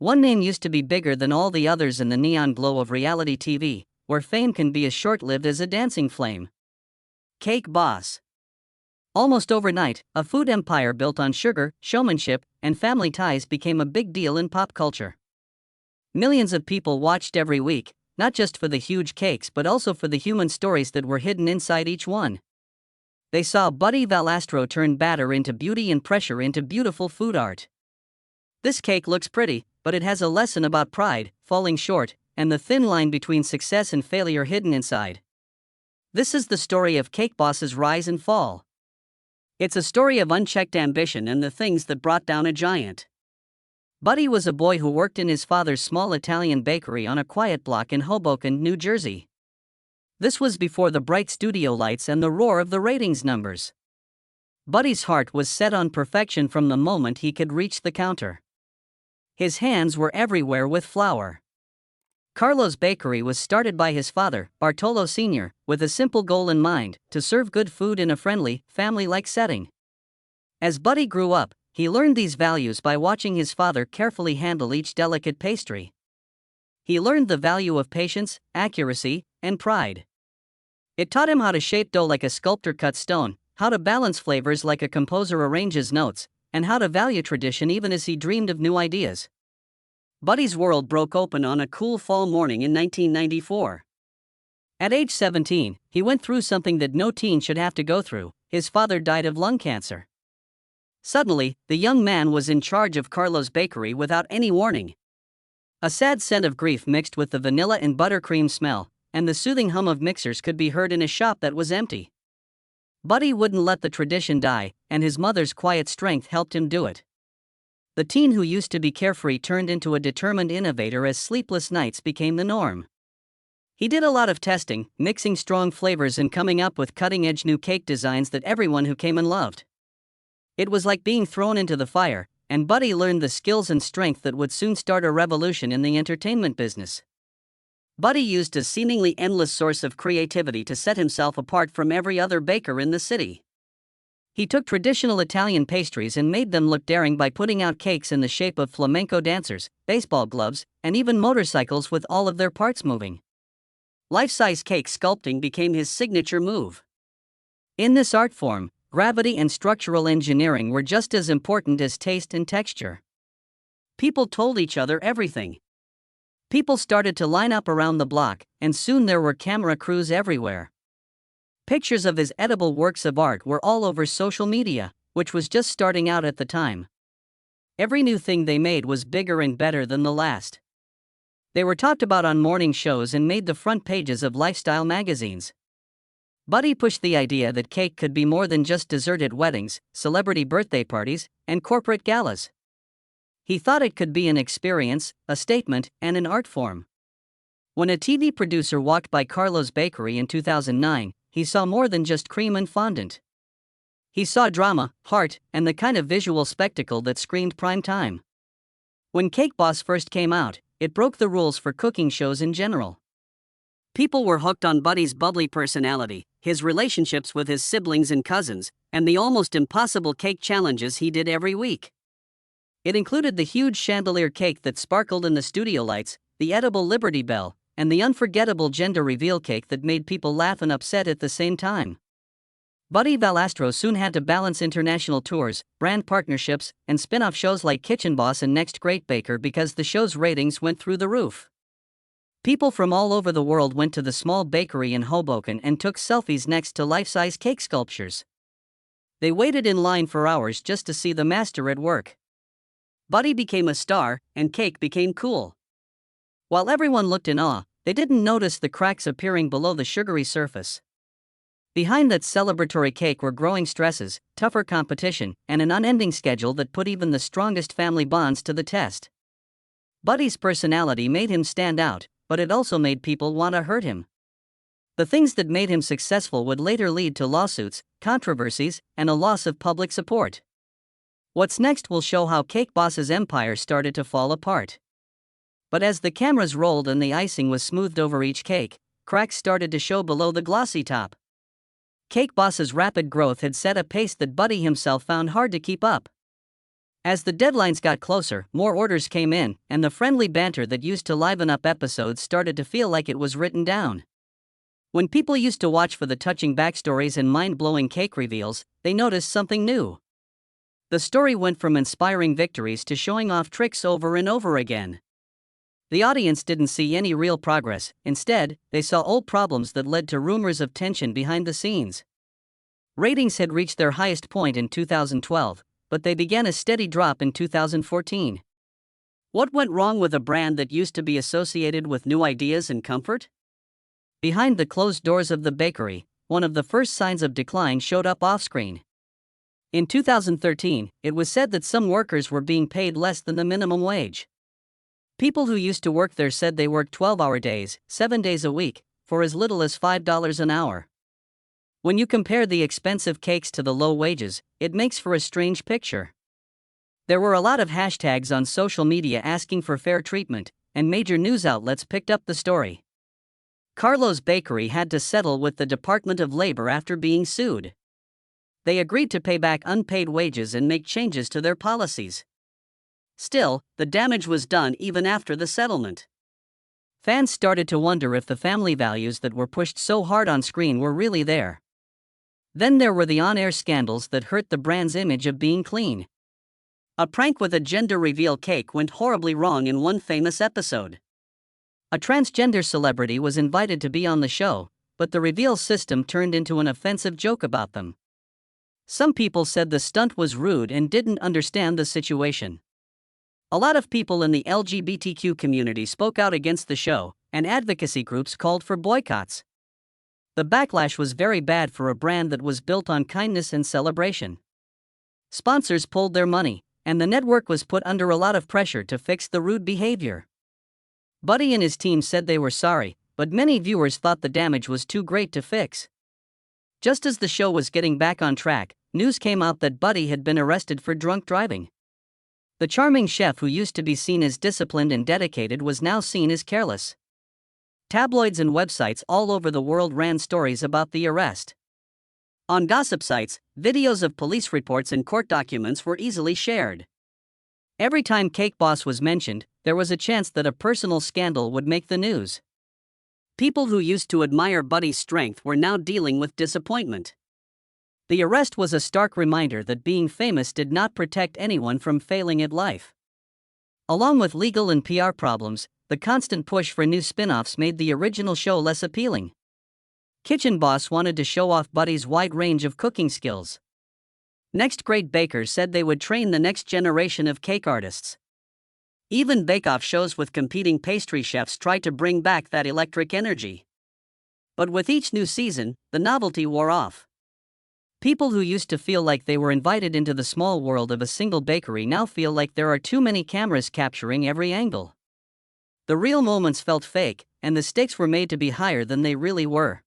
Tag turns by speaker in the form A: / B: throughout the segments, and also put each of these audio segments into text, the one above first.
A: One name used to be bigger than all the others in the neon glow of reality TV, where fame can be as short-lived as a dancing flame. Cake Boss. Almost overnight, a food empire built on sugar, showmanship, and family ties became a big deal in pop culture. Millions of people watched every week, not just for the huge cakes but also for the human stories that were hidden inside each one. They saw Buddy Valastro turn batter into beauty and pressure into beautiful food art. This cake looks pretty, but it has a lesson about pride, falling short, and the thin line between success and failure hidden inside. This is the story of Cake Boss's rise and fall. It's a story of unchecked ambition and the things that brought down a giant. Buddy was a boy who worked in his father's small Italian bakery on a quiet block in Hoboken, New Jersey. This was before the bright studio lights and the roar of the ratings numbers. Buddy's heart was set on perfection from the moment he could reach the counter. His hands were everywhere with flour. Carlo's bakery was started by his father, Bartolo Sr., with a simple goal in mind: to serve good food in a friendly, family-like setting. As Buddy grew up, he learned these values by watching his father carefully handle each delicate pastry. He learned the value of patience, accuracy, and pride. It taught him how to shape dough like a sculptor cuts stone, how to balance flavors like a composer arranges notes, and how to value tradition even as he dreamed of new ideas. Buddy's world broke open on a cool fall morning in 1994. At age 17, he went through something that no teen should have to go through. His father died of lung cancer. Suddenly, the young man was in charge of Carlo's bakery without any warning. A sad scent of grief mixed with the vanilla and buttercream smell, and the soothing hum of mixers could be heard in a shop that was empty. Buddy wouldn't let the tradition die, and his mother's quiet strength helped him do it. The teen who used to be carefree turned into a determined innovator as sleepless nights became the norm. He did a lot of testing, mixing strong flavors and coming up with cutting-edge new cake designs that everyone who came in loved. It was like being thrown into the fire, and Buddy learned the skills and strength that would soon start a revolution in the entertainment business. Buddy used a seemingly endless source of creativity to set himself apart from every other baker in the city. He took traditional Italian pastries and made them look daring by putting out cakes in the shape of flamenco dancers, baseball gloves, and even motorcycles with all of their parts moving. Life-size cake sculpting became his signature move. In this art form, gravity and structural engineering were just as important as taste and texture. People told each other everything. People started to line up around the block, and soon there were camera crews everywhere. Pictures of his edible works of art were all over social media, which was just starting out at the time. Every new thing they made was bigger and better than the last. They were talked about on morning shows and made the front pages of lifestyle magazines. Buddy pushed the idea that cake could be more than just dessert at weddings, celebrity birthday parties, and corporate galas. He thought it could be an experience, a statement, and an art form. When a TV producer walked by Carlo's bakery in 2009, he saw more than just cream and fondant. He saw drama, heart, and the kind of visual spectacle that screamed prime time. When Cake Boss first came out, it broke the rules for cooking shows in general. People were hooked on Buddy's bubbly personality, his relationships with his siblings and cousins, and the almost impossible cake challenges he did every week. It included the huge chandelier cake that sparkled in the studio lights, the edible Liberty Bell, and the unforgettable gender reveal cake that made people laugh and upset at the same time. Buddy Valastro soon had to balance international tours, brand partnerships, and spin-off shows like Kitchen Boss and Next Great Baker because the show's ratings went through the roof. People from all over the world went to the small bakery in Hoboken and took selfies next to life-size cake sculptures. They waited in line for hours just to see the master at work. Buddy became a star, and cake became cool. While everyone looked in awe, they didn't notice the cracks appearing below the sugary surface. Behind that celebratory cake were growing stresses, tougher competition, and an unending schedule that put even the strongest family bonds to the test. Buddy's personality made him stand out, but it also made people want to hurt him. The things that made him successful would later lead to lawsuits, controversies, and a loss of public support. What's next will show how Cake Boss's empire started to fall apart. But as the cameras rolled and the icing was smoothed over each cake, cracks started to show below the glossy top. Cake Boss's rapid growth had set a pace that Buddy himself found hard to keep up. As the deadlines got closer, more orders came in, and the friendly banter that used to liven up episodes started to feel like it was written down. When people used to watch for the touching backstories and mind-blowing cake reveals, they noticed something new. The story went from inspiring victories to showing off tricks over and over again. The audience didn't see any real progress. Instead, they saw old problems that led to rumors of tension behind the scenes. Ratings had reached their highest point in 2012, but they began a steady drop in 2014. What went wrong with a brand that used to be associated with new ideas and comfort? Behind the closed doors of the bakery, one of the first signs of decline showed up off-screen. In 2013, it was said that some workers were being paid less than the minimum wage. People who used to work there said they worked 12-hour days, 7 days a week, for as little as $5 an hour. When you compare the expensive cakes to the low wages, it makes for a strange picture. There were a lot of hashtags on social media asking for fair treatment, and major news outlets picked up the story. Carlo's bakery had to settle with the Department of Labor after being sued. They agreed to pay back unpaid wages and make changes to their policies. Still, the damage was done even after the settlement. Fans started to wonder if the family values that were pushed so hard on screen were really there. Then there were the on-air scandals that hurt the brand's image of being clean. A prank with a gender reveal cake went horribly wrong in one famous episode. A transgender celebrity was invited to be on the show, but the reveal system turned into an offensive joke about them. Some people said the stunt was rude and didn't understand the situation. A lot of people in the LGBTQ community spoke out against the show, and advocacy groups called for boycotts. The backlash was very bad for a brand that was built on kindness and celebration. Sponsors pulled their money, and the network was put under a lot of pressure to fix the rude behavior. Buddy and his team said they were sorry, but many viewers thought the damage was too great to fix. Just as the show was getting back on track, news came out that Buddy had been arrested for drunk driving. The charming chef who used to be seen as disciplined and dedicated was now seen as careless. Tabloids and websites all over the world ran stories about the arrest. On gossip sites, videos of police reports and court documents were easily shared. Every time Cake Boss was mentioned, there was a chance that a personal scandal would make the news. People who used to admire Buddy's strength were now dealing with disappointment. The arrest was a stark reminder that being famous did not protect anyone from failing at life. Along with legal and PR problems, the constant push for new spin-offs made the original show less appealing. Kitchen Boss wanted to show off Buddy's wide range of cooking skills. Next Great Bakers said they would train the next generation of cake artists. Even bake-off shows with competing pastry chefs tried to bring back that electric energy. But with each new season, the novelty wore off. People who used to feel like they were invited into the small world of a single bakery now feel like there are too many cameras capturing every angle. The real moments felt fake, and the stakes were made to be higher than they really were.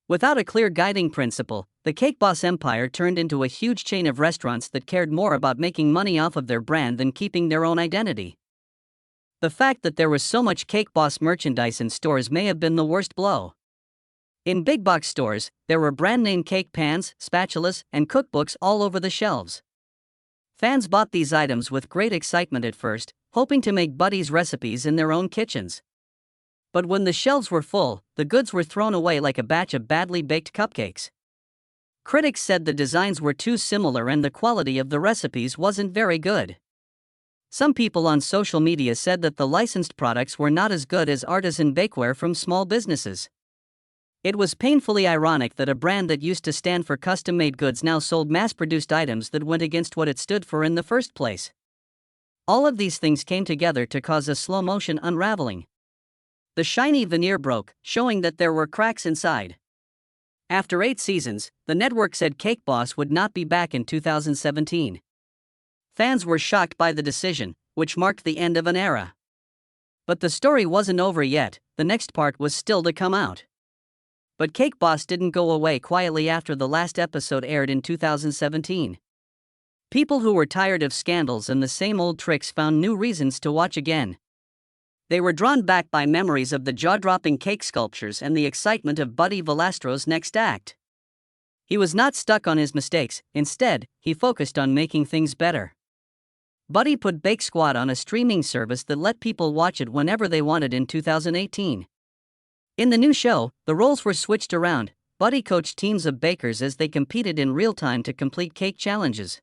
A: Without a clear guiding principle, the Cake Boss empire turned into a huge chain of restaurants that cared more about making money off of their brand than keeping their own identity. The fact that there was so much Cake Boss merchandise in stores may have been the worst blow. In big box stores, there were brand-name cake pans, spatulas, and cookbooks all over the shelves. Fans bought these items with great excitement at first, hoping to make Buddy's recipes in their own kitchens. But when the shelves were full, the goods were thrown away like a batch of badly baked cupcakes. Critics said the designs were too similar and the quality of the recipes wasn't very good. Some people on social media said that the licensed products were not as good as artisan bakeware from small businesses. It was painfully ironic that a brand that used to stand for custom-made goods now sold mass-produced items that went against what it stood for in the first place. All of these things came together to cause a slow-motion unraveling. The shiny veneer broke, showing that there were cracks inside. After 8 seasons, the network said Cake Boss would not be back in 2017. Fans were shocked by the decision, which marked the end of an era. But the story wasn't over yet, the next part was still to come out. But Cake Boss didn't go away quietly after the last episode aired in 2017. People who were tired of scandals and the same old tricks found new reasons to watch again. They were drawn back by memories of the jaw-dropping cake sculptures and the excitement of Buddy Valastro's next act. He was not stuck on his mistakes, instead, he focused on making things better. Buddy put Bake Squad on a streaming service that let people watch it whenever they wanted in 2018. In the new show, the roles were switched around. Buddy coached teams of bakers as they competed in real time to complete cake challenges.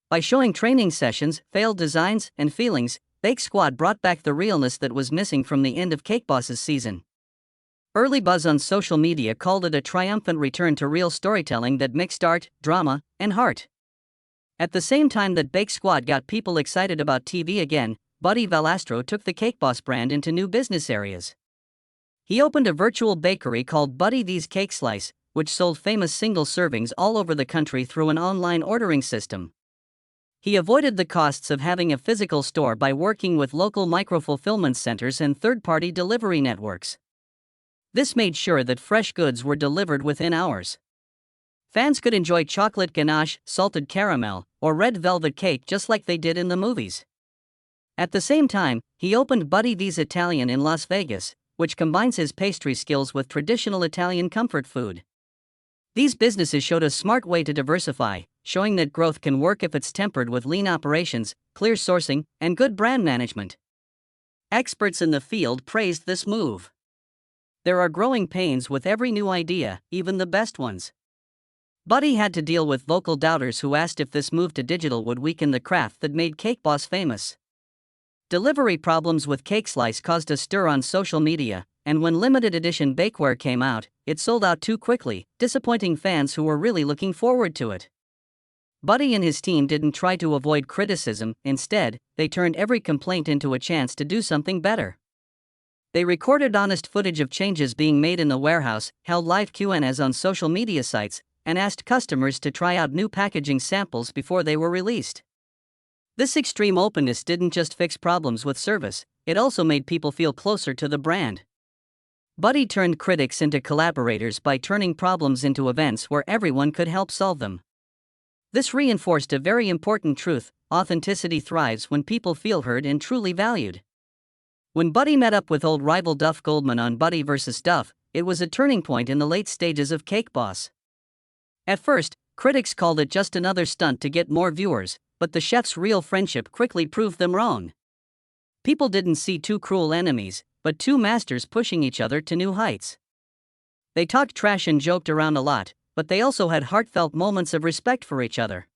A: By showing training sessions, failed designs, and feelings, Bake Squad brought back the realness that was missing from the end of Cake Boss's season. Early buzz on social media called it a triumphant return to real storytelling that mixed art, drama, and heart. At the same time that Bake Squad got people excited about TV again, Buddy Valastro took the Cake Boss brand into new business areas. He opened a virtual bakery called Buddy V's Cake Slice, which sold famous single servings all over the country through an online ordering system. He avoided the costs of having a physical store by working with local micro-fulfillment centers and third-party delivery networks. This made sure that fresh goods were delivered within hours. Fans could enjoy chocolate ganache, salted caramel, or red velvet cake just like they did in the movies. At the same time, he opened Buddy V's Italian in Las Vegas, which combines his pastry skills with traditional Italian comfort food. These businesses showed a smart way to diversify, showing that growth can work if it's tempered with lean operations, clear sourcing, and good brand management. Experts in the field praised this move. There are growing pains with every new idea, even the best ones. Buddy had to deal with vocal doubters who asked if this move to digital would weaken the craft that made Cake Boss famous. Delivery problems with Cake Slice caused a stir on social media, and when limited edition bakeware came out, it sold out too quickly, disappointing fans who were really looking forward to it. Buddy and his team didn't try to avoid criticism, instead, they turned every complaint into a chance to do something better. They recorded honest footage of changes being made in the warehouse, held live Q&As on social media sites, and asked customers to try out new packaging samples before they were released. This extreme openness didn't just fix problems with service, it also made people feel closer to the brand. Buddy turned critics into collaborators by turning problems into events where everyone could help solve them. This reinforced a very important truth: authenticity thrives when people feel heard and truly valued. When Buddy met up with old rival Duff Goldman on Buddy vs. Duff, it was a turning point in the late stages of Cake Boss. At first, critics called it just another stunt to get more viewers, but the chef's real friendship quickly proved them wrong. People didn't see two cruel enemies, but two masters pushing each other to new heights. They talked trash and joked around a lot, but they also had heartfelt moments of respect for each other.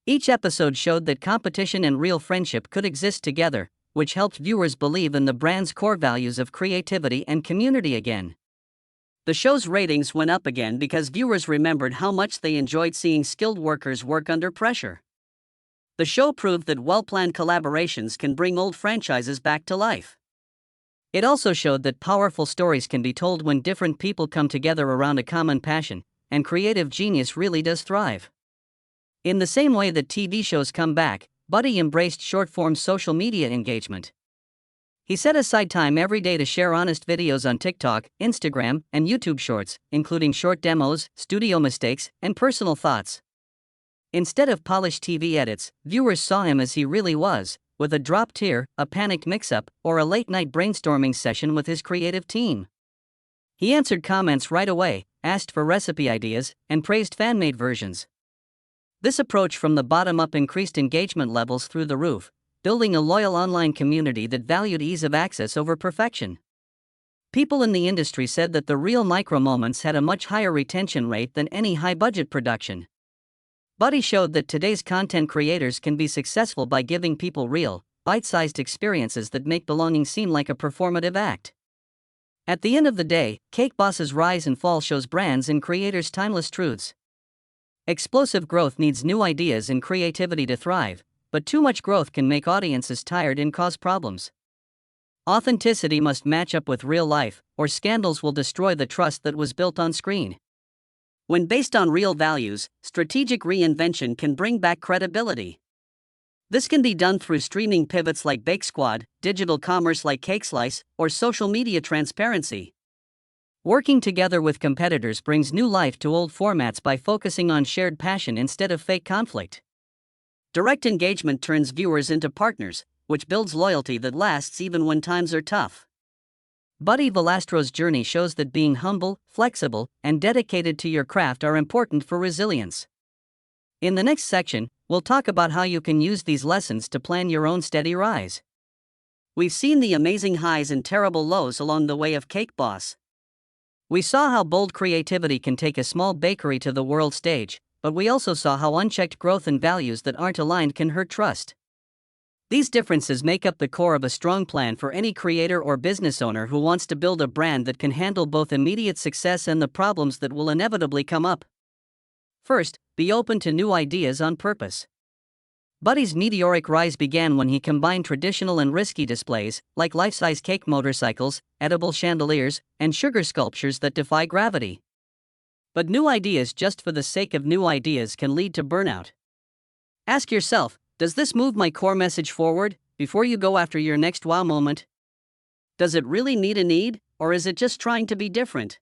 A: Each episode showed that competition and real friendship could exist together, which helped viewers believe in the brand's core values of creativity and community again. The show's ratings went up again because viewers remembered how much they enjoyed seeing skilled workers work under pressure. The show proved that well-planned collaborations can bring old franchises back to life. It also showed that powerful stories can be told when different people come together around a common passion, and creative genius really does thrive. In the same way that TV shows come back, Buddy embraced short-form social media engagement. He set aside time every day to share honest videos on TikTok, Instagram, and YouTube Shorts, including short demos, studio mistakes, and personal thoughts. Instead of polished TV edits, viewers saw him as he really was, with a dropped tear, a panicked mix-up, or a late-night brainstorming session with his creative team. He answered comments right away, asked for recipe ideas, and praised fan-made versions. This approach from the bottom up increased engagement levels through the roof, building a loyal online community that valued ease of access over perfection. People in the industry said that the real micro-moments had a much higher retention rate than any high-budget production. Buddy showed that today's content creators can be successful by giving people real, bite-sized experiences that make belonging seem like a performative act. At the end of the day, Cake Boss's rise and fall shows brands and creators' timeless truths. Explosive growth needs new ideas and creativity to thrive, but too much growth can make audiences tired and cause problems. Authenticity must match up with real life, or scandals will destroy the trust that was built on screen. When based on real values, strategic reinvention can bring back credibility. This can be done through streaming pivots like Bake Squad, digital commerce like Cake Slice, or social media transparency. Working together with competitors brings new life to old formats by focusing on shared passion instead of fake conflict. Direct engagement turns viewers into partners, which builds loyalty that lasts even when times are tough. Buddy Valastro's journey shows that being humble, flexible, and dedicated to your craft are important for resilience. In the next section, we'll talk about how you can use these lessons to plan your own steady rise. We've seen the amazing highs and terrible lows along the way of Cake Boss. We saw how bold creativity can take a small bakery to the world stage, but we also saw how unchecked growth and values that aren't aligned can hurt trust. These differences make up the core of a strong plan for any creator or business owner who wants to build a brand that can handle both immediate success and the problems that will inevitably come up. First, be open to new ideas on purpose. Buddy's meteoric rise began when he combined traditional and risky displays, like life-size cake motorcycles, edible chandeliers, and sugar sculptures that defy gravity. But new ideas just for the sake of new ideas can lead to burnout. Ask yourself, does this move my core message forward, before you go after your next wow moment? Does it really meet a need, or is it just trying to be different?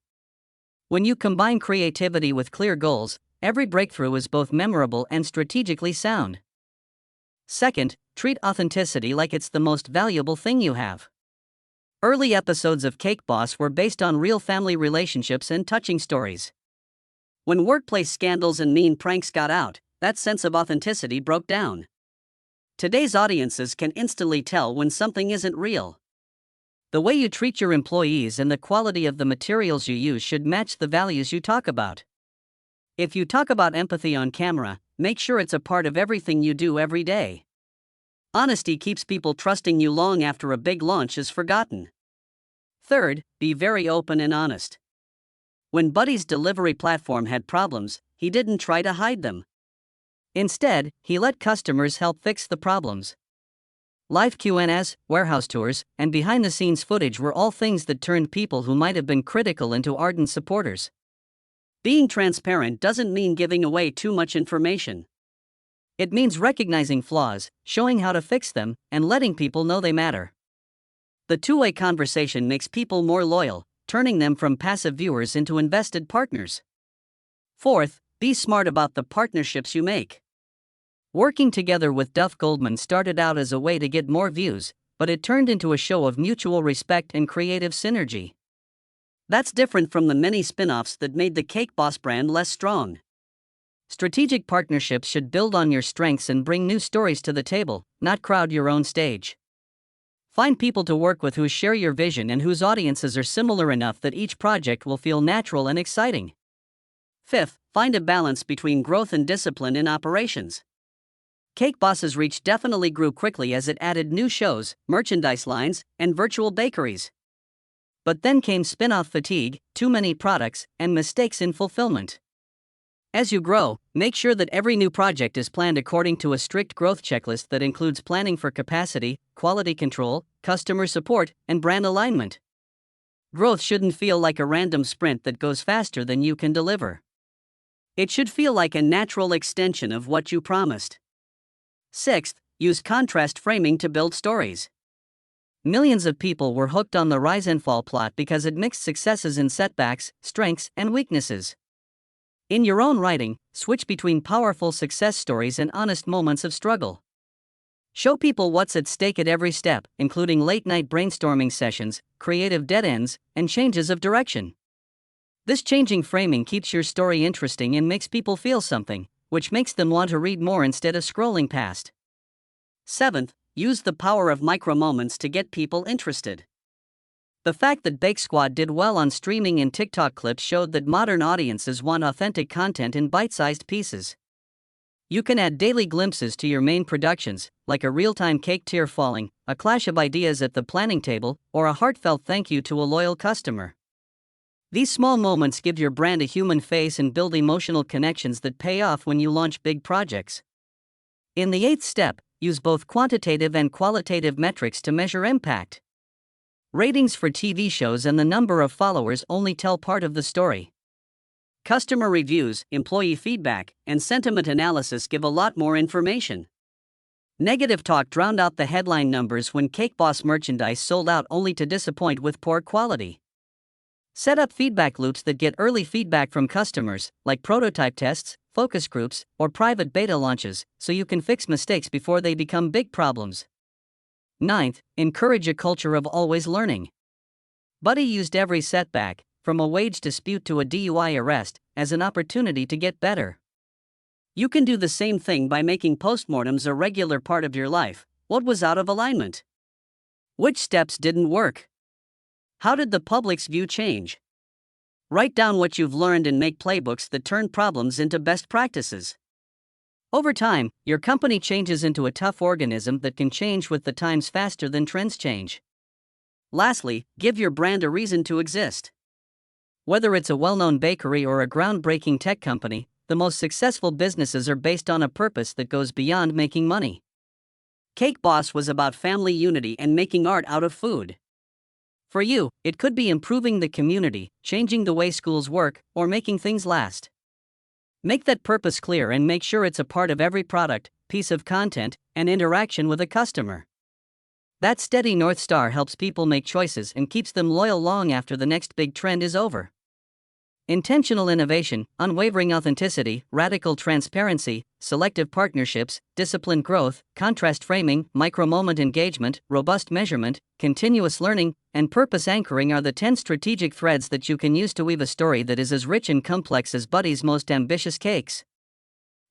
A: When you combine creativity with clear goals, every breakthrough is both memorable and strategically sound. Second, treat authenticity like it's the most valuable thing you have. Early episodes of Cake Boss were based on real family relationships and touching stories. When workplace scandals and mean pranks got out, that sense of authenticity broke down. Today's audiences can instantly tell when something isn't real. The way you treat your employees and the quality of the materials you use should match the values you talk about. If you talk about empathy on camera, make sure it's a part of everything you do every day. Honesty keeps people trusting you long after a big launch is forgotten. Third, be very open and honest. When Buddy's delivery platform had problems, he didn't try to hide them. Instead, he let customers help fix the problems. Live Q&As, warehouse tours, and behind-the-scenes footage were all things that turned people who might have been critical into ardent supporters. Being transparent doesn't mean giving away too much information. It means recognizing flaws, showing how to fix them, and letting people know they matter. The two-way conversation makes people more loyal, turning them from passive viewers into invested partners. Fourth, be smart about the partnerships you make. Working together with Duff Goldman started out as a way to get more views, but it turned into a show of mutual respect and creative synergy. That's different from the many spin-offs that made the Cake Boss brand less strong. Strategic partnerships should build on your strengths and bring new stories to the table, not crowd your own stage. Find people to work with who share your vision and whose audiences are similar enough that each project will feel natural and exciting. Fifth, find a balance between growth and discipline in operations. Cake Boss's reach definitely grew quickly as it added new shows, merchandise lines, and virtual bakeries. But then came spin-off fatigue, too many products, and mistakes in fulfillment. As you grow, make sure that every new project is planned according to a strict growth checklist that includes planning for capacity, quality control, customer support, and brand alignment. Growth shouldn't feel like a random sprint that goes faster than you can deliver. It should feel like a natural extension of what you promised. Sixth, use contrast framing to build stories. Millions of people were hooked on the rise and fall plot because it mixed successes and setbacks, strengths and weaknesses. In your own writing, switch between powerful success stories and honest moments of struggle. Show people what's at stake at every step, including late-night brainstorming sessions, creative dead ends, and changes of direction. This changing framing keeps your story interesting and makes people feel something, which makes them want to read more instead of scrolling past. Seventh, use the power of micro-moments to get people interested. The fact that Bake Squad did well on streaming and TikTok clips showed that modern audiences want authentic content in bite-sized pieces. You can add daily glimpses to your main productions, like a real-time cake tear falling, a clash of ideas at the planning table, or a heartfelt thank you to a loyal customer. These small moments give your brand a human face and build emotional connections that pay off when you launch big projects. In the eighth step, use both quantitative and qualitative metrics to measure impact. Ratings for TV shows and the number of followers only tell part of the story. Customer reviews, employee feedback, and sentiment analysis give a lot more information. Negative talk drowned out the headline numbers when Cake Boss merchandise sold out only to disappoint with poor quality. Set up feedback loops that get early feedback from customers, like prototype tests, focus groups, or private beta launches, so you can fix mistakes before they become big problems. Ninth, encourage a culture of always learning. Buddy used every setback, from a wage dispute to a DUI arrest, as an opportunity to get better. You can do the same thing by making postmortems a regular part of your life. What was out of alignment? Which steps didn't work? How did the public's view change? Write down what you've learned and make playbooks that turn problems into best practices. Over time, your company changes into a tough organism that can change with the times faster than trends change. Lastly, give your brand a reason to exist. Whether it's a well-known bakery or a groundbreaking tech company, the most successful businesses are based on a purpose that goes beyond making money. Cake Boss was about family unity and making art out of food. For you, it could be improving the community, changing the way schools work, or making things last. Make that purpose clear and make sure it's a part of every product, piece of content, and interaction with a customer. That steady North Star helps people make choices and keeps them loyal long after the next big trend is over. Intentional innovation, unwavering authenticity, radical transparency, selective partnerships, disciplined growth, contrast framing, micro-moment engagement, robust measurement, continuous learning, and purpose anchoring are the 10 strategic threads that you can use to weave a story that is as rich and complex as Buddy's most ambitious cakes.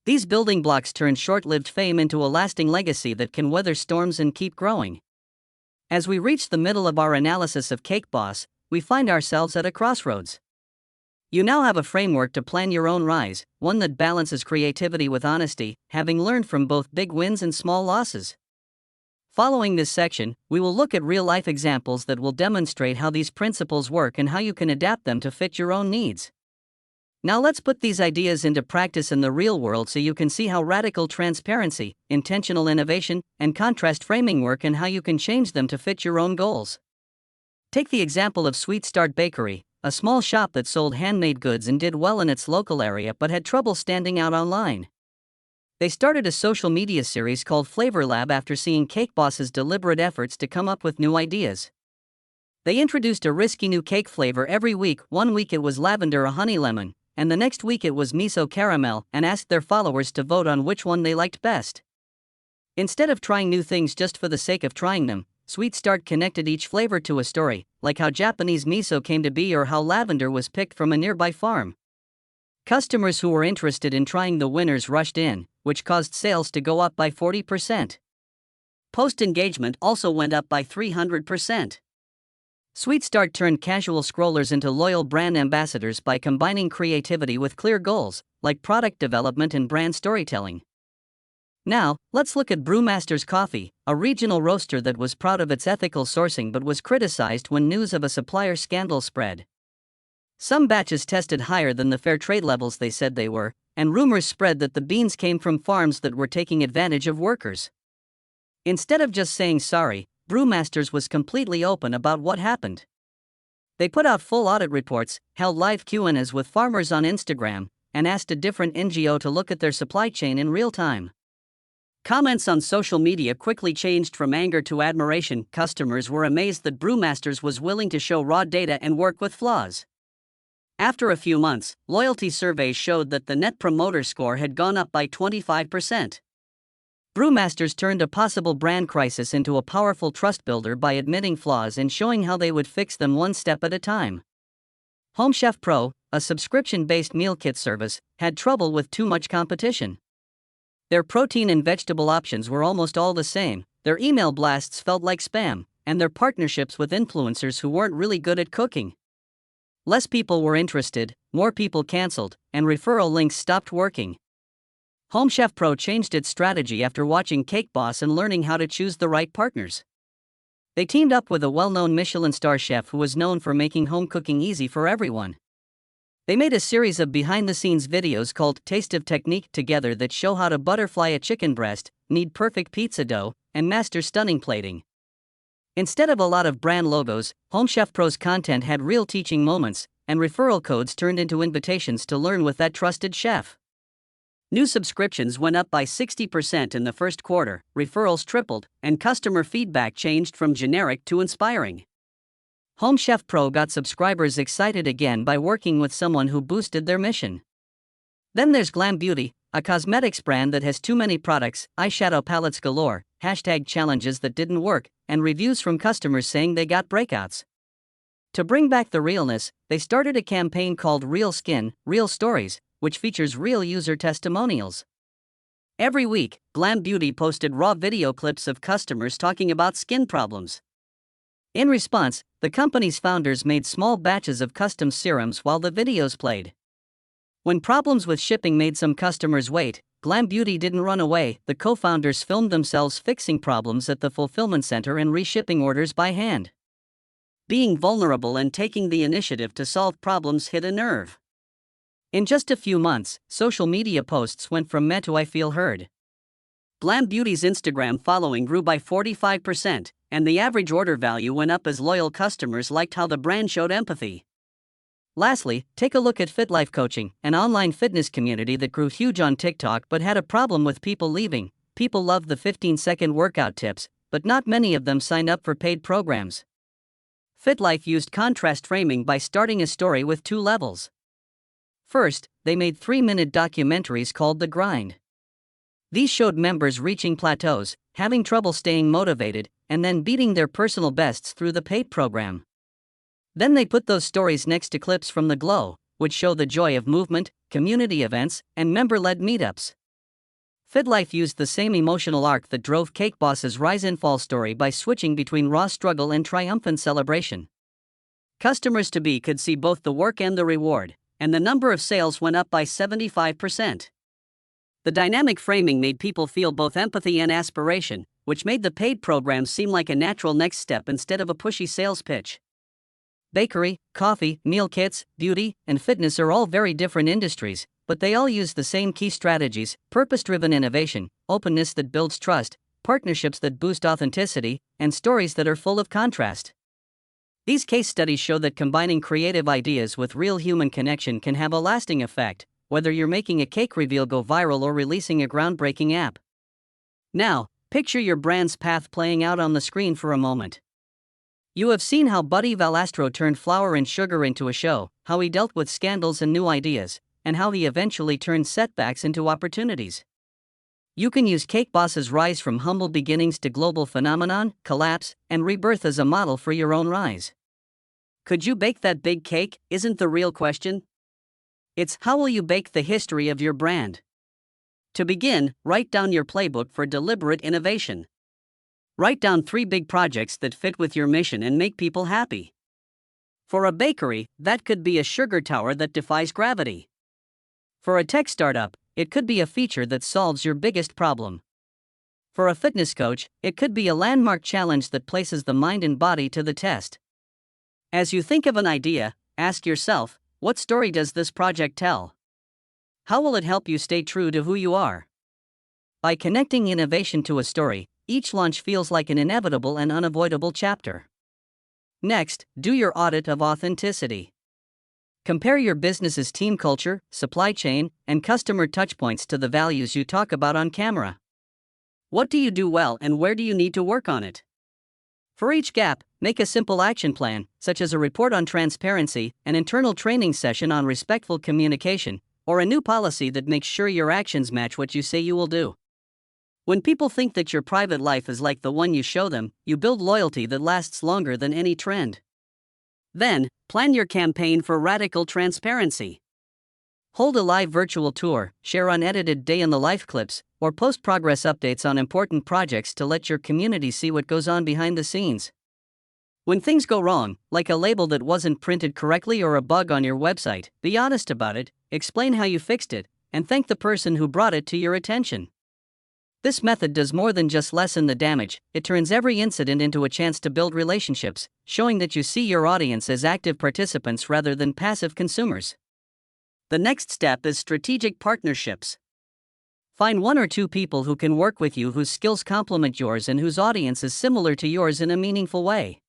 A: These building blocks turn short-lived fame into a lasting legacy that can weather storms and keep growing. As we reach the middle of our analysis of Cake Boss, we find ourselves at a crossroads. You now have a framework to plan your own rise, one that balances creativity with honesty, having learned from both big wins and small losses. Following this section, we will look at real-life examples that will demonstrate how these principles work and how you can adapt them to fit your own needs. Now let's put these ideas into practice in the real world so you can see how radical transparency, intentional innovation, and contrast framing work and how you can change them to fit your own goals. Take the example of Sweet Start Bakery, a small shop that sold handmade goods and did well in its local area but had trouble standing out online. They started a social media series called Flavor Lab after seeing Cake Boss's deliberate efforts to come up with new ideas. They introduced a risky new cake flavor every week. One week it was lavender or honey lemon, and the next week it was miso caramel, and asked their followers to vote on which one they liked best. Instead of trying new things just for the sake of trying them, Sweet Start connected each flavor to a story, like how Japanese miso came to be or how lavender was picked from a nearby farm. Customers who were interested in trying the winners rushed in, which caused sales to go up by 40%. Post engagement also went up by 300%. Sweet Start turned casual scrollers into loyal brand ambassadors by combining creativity with clear goals, like product development and brand storytelling. Now, let's look at Brewmaster's Coffee, a regional roaster that was proud of its ethical sourcing but was criticized when news of a supplier scandal spread. Some batches tested higher than the fair trade levels they said they were, and rumors spread that the beans came from farms that were taking advantage of workers. Instead of just saying sorry, Brewmasters was completely open about what happened. They put out full audit reports, held live Q&As with farmers on Instagram, and asked a different NGO to look at their supply chain in real time. Comments on social media quickly changed from anger to admiration. Customers were amazed that Brewmasters was willing to show raw data and work with flaws. After a few months, loyalty surveys showed that the Net Promoter Score had gone up by 25%. Brewmasters turned a possible brand crisis into a powerful trust builder by admitting flaws and showing how they would fix them one step at a time. Home Chef Pro, a subscription-based meal kit service, had trouble with too much competition. Their protein and vegetable options were almost all the same, their email blasts felt like spam, and their partnerships with influencers who weren't really good at cooking. Less people were interested, more people canceled, and referral links stopped working. Home Chef Pro changed its strategy after watching Cake Boss and learning how to choose the right partners. They teamed up with a well-known Michelin star chef who was known for making home cooking easy for everyone. They made a series of behind-the-scenes videos called Taste of Technique together that show how to butterfly a chicken breast, knead perfect pizza dough, and master stunning plating. Instead of a lot of brand logos, Home Chef Pro's content had real teaching moments, and referral codes turned into invitations to learn with that trusted chef. New subscriptions went up by 60% in the first quarter, referrals tripled, and customer feedback changed from generic to inspiring. Home Chef Pro got subscribers excited again by working with someone who boosted their mission. Then there's Glam Beauty, a cosmetics brand that has too many products, eyeshadow palettes galore, #challenges that didn't work, and reviews from customers saying they got breakouts. To bring back the realness, they started a campaign called Real Skin, Real Stories, which features real user testimonials. Every week, Glam Beauty posted raw video clips of customers talking about skin problems. In response, the company's founders made small batches of custom serums while the videos played. When problems with shipping made some customers wait, Glam Beauty didn't run away. The co-founders filmed themselves fixing problems at the fulfillment center and reshipping orders by hand. Being vulnerable and taking the initiative to solve problems hit a nerve. In just a few months, social media posts went from meh to I feel heard. Glam Beauty's Instagram following grew by 45%, and the average order value went up as loyal customers liked how the brand showed empathy. Lastly, take a look at FitLife Coaching, an online fitness community that grew huge on TikTok but had a problem with people leaving. People loved the 15-second workout tips, but not many of them signed up for paid programs. FitLife used contrast framing by starting a story with two levels. First, they made 3-minute documentaries called The Grind. These showed members reaching plateaus, having trouble staying motivated, and then beating their personal bests through the paid program. Then they put those stories next to clips from The Glow, which show the joy of movement, community events, and member-led meetups. FitLife used the same emotional arc that drove Cake Boss's rise and fall story by switching between raw struggle and triumphant celebration. Customers to be could see both the work and the reward, and the number of sales went up by 75%. The dynamic framing made people feel both empathy and aspiration, which made the paid program seem like a natural next step instead of a pushy sales pitch. Bakery, coffee, meal kits, beauty, and fitness are all very different industries, but they all use the same key strategies: purpose-driven innovation, openness that builds trust, partnerships that boost authenticity, and stories that are full of contrast. These case studies show that combining creative ideas with real human connection can have a lasting effect, whether you're making a cake reveal go viral or releasing a groundbreaking app. Now, picture your brand's path playing out on the screen for a moment. You have seen how Buddy Valastro turned flour and sugar into a show, how he dealt with scandals and new ideas, and how he eventually turned setbacks into opportunities. You can use Cake Boss's rise from humble beginnings to global phenomenon, collapse, and rebirth as a model for your own rise. Could you bake that big cake? Isn't the real question. It's how will you bake the history of your brand? To begin, write down your playbook for deliberate innovation. Write down 3 big projects that fit with your mission and make people happy. For a bakery, that could be a sugar tower that defies gravity. For a tech startup, it could be a feature that solves your biggest problem. For a fitness coach, it could be a landmark challenge that places the mind and body to the test. As you think of an idea, ask yourself, what story does this project tell? How will it help you stay true to who you are? By connecting innovation to a story, each launch feels like an inevitable and unavoidable chapter. Next, do your audit of authenticity. Compare your business's team culture, supply chain, and customer touchpoints to the values you talk about on camera. What do you do well and where do you need to work on it? For each gap, make a simple action plan, such as a report on transparency, an internal training session on respectful communication, or a new policy that makes sure your actions match what you say you will do. When people think that your private life is like the one you show them, you build loyalty that lasts longer than any trend. Then, plan your campaign for radical transparency. Hold a live virtual tour, share unedited day-in-the-life clips, or post progress updates on important projects to let your community see what goes on behind the scenes. When things go wrong, like a label that wasn't printed correctly or a bug on your website, be honest about it, explain how you fixed it, and thank the person who brought it to your attention. This method does more than just lessen the damage, it turns every incident into a chance to build relationships, showing that you see your audience as active participants rather than passive consumers. The next step is strategic partnerships. Find 1 or 2 people who can work with you whose skills complement yours and whose audience is similar to yours in a meaningful way.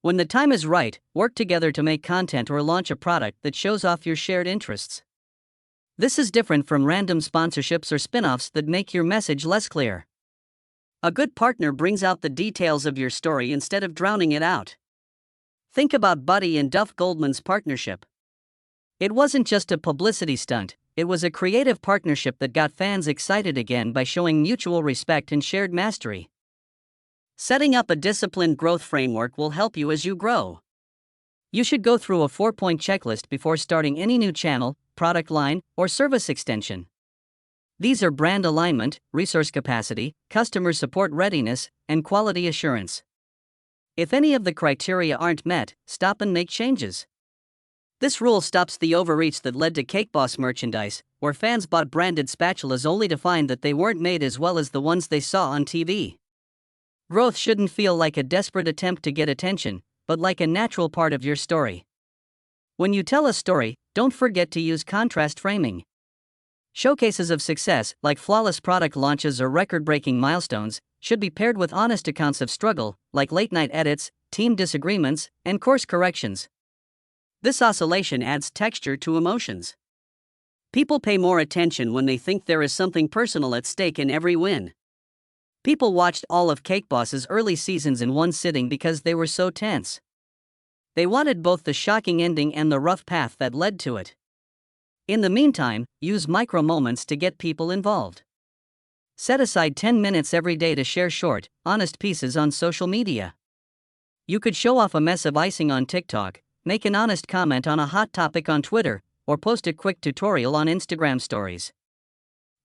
A: When the time is right, work together to make content or launch a product that shows off your shared interests. This is different from random sponsorships or spin-offs that make your message less clear. A good partner brings out the details of your story instead of drowning it out. Think about Buddy and Duff Goldman's partnership. It wasn't just a publicity stunt, it was a creative partnership that got fans excited again by showing mutual respect and shared mastery. Setting up a disciplined growth framework will help you as you grow. You should go through a 4-point checklist before starting any new channel, product line, or service extension. These are brand alignment, resource capacity, customer support readiness, and quality assurance. If any of the criteria aren't met, stop and make changes. This rule stops the overreach that led to Cake Boss merchandise, where fans bought branded spatulas only to find that they weren't made as well as the ones they saw on TV. Growth shouldn't feel like a desperate attempt to get attention, but like a natural part of your story. When you tell a story, don't forget to use contrast framing. Showcases of success, like flawless product launches or record-breaking milestones, should be paired with honest accounts of struggle, like late-night edits, team disagreements, and course corrections. This oscillation adds texture to emotions. People pay more attention when they think there is something personal at stake in every win. People watched all of Cake Boss's early seasons in one sitting because they were so tense. They wanted both the shocking ending and the rough path that led to it. In the meantime, use micro moments to get people involved. Set aside 10 minutes every day to share short, honest pieces on social media. You could show off a mess of icing on TikTok, make an honest comment on a hot topic on Twitter, or post a quick tutorial on Instagram stories.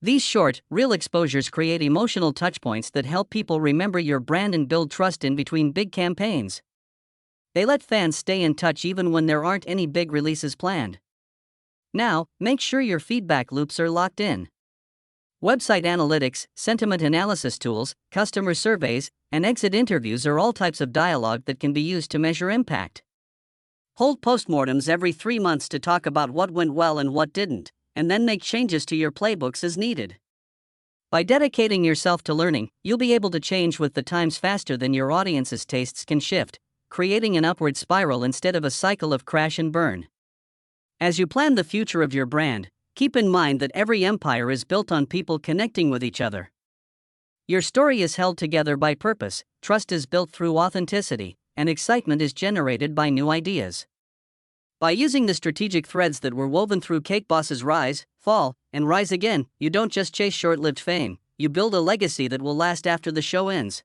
A: These short, real exposures create emotional touchpoints that help people remember your brand and build trust in between big campaigns. They let fans stay in touch even when there aren't any big releases planned. Now, make sure your feedback loops are locked in. Website analytics, sentiment analysis tools, customer surveys, and exit interviews are all types of dialogue that can be used to measure impact. Hold postmortems every 3 months to talk about what went well and what didn't, and then make changes to your playbooks as needed. By dedicating yourself to learning, you'll be able to change with the times faster than your audience's tastes can shift, creating an upward spiral instead of a cycle of crash and burn. As you plan the future of your brand, keep in mind that every empire is built on people connecting with each other. Your story is held together by purpose, trust is built through authenticity, and excitement is generated by new ideas. By using the strategic threads that were woven through Cake Boss's rise, fall, and rise again, you don't just chase short-lived fame, you build a legacy that will last after the show ends.